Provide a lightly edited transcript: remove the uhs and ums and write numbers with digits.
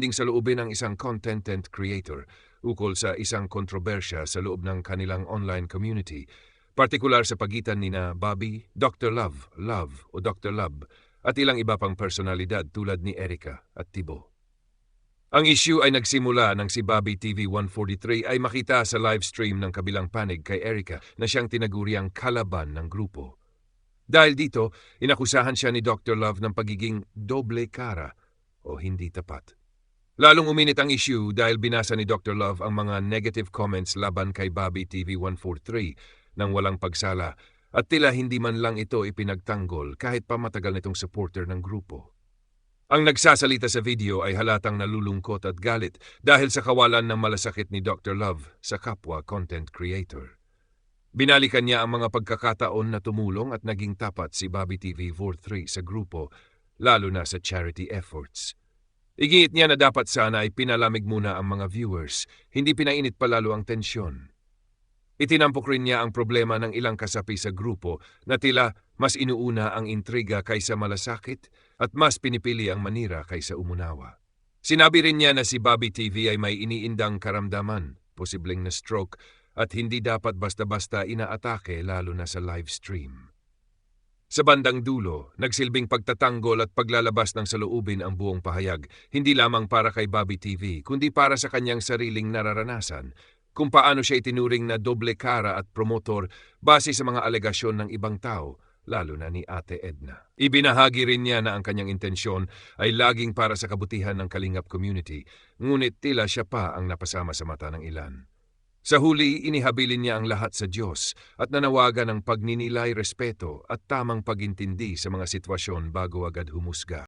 Ding saloobin ng isang content creator ukol sa isang kontrobersya sa loob ng kanilang online community, partikular sa pagitan nina Bobby, Dr. Love o Dr. Love at ilang iba pang personalidad tulad ni Erica at Tibo. Ang issue ay nagsimula nang si Bobby TV 143 ay makita sa live stream ng kabilang panig kay Erica na siyang tinaguriang kalaban ng grupo. Dahil dito, inakusahan siya ni Dr. Love ng pagiging doble cara o hindi tapat. Lalong uminit ang issue dahil binasa ni Dr. Love ang mga negative comments laban kay Bobby TV 143 nang walang pagsala at tila hindi man lang ito ipinagtanggol kahit pa matagal nitong supporter ng grupo. Ang nagsasalita sa video ay halatang nalulungkot at galit dahil sa kawalan ng malasakit ni Dr. Love sa kapwa content creator. Binalikan niya ang mga pagkakataon na tumulong at naging tapat si Bobby TV 43 sa grupo, lalo na sa charity efforts. Iginiit niya na dapat sana ay pinalamig muna ang mga viewers, hindi pinainit palalo ang tensyon. Itinampok rin niya ang problema ng ilang kasapi sa grupo na tila mas inuuna ang intriga kaysa malasakit at mas pinipili ang manira kaysa umunawa. Sinabi rin niya na si Bobby TV ay may iniindang karamdaman, posibleng na stroke, at hindi dapat basta-basta inaatake lalo na sa live stream. Sa bandang dulo, nagsilbing pagtatanggol at paglalabas ng saloobin ang buong pahayag, hindi lamang para kay Bobby TV, kundi para sa kanyang sariling nararanasan, kung paano siya itinuring na doble cara at promotor base sa mga alegasyon ng ibang tao, lalo na ni Ate Edna. Ibinahagi rin niya na ang kanyang intensyon ay laging para sa kabutihan ng Kalingap community, ngunit tila siya pa ang napasama sa mata ng ilan. Sa huli, inihabilin niya ang lahat sa Diyos at nanawagan ng pagninilay, respeto at tamang pagintindi sa mga sitwasyon bago agad humusga.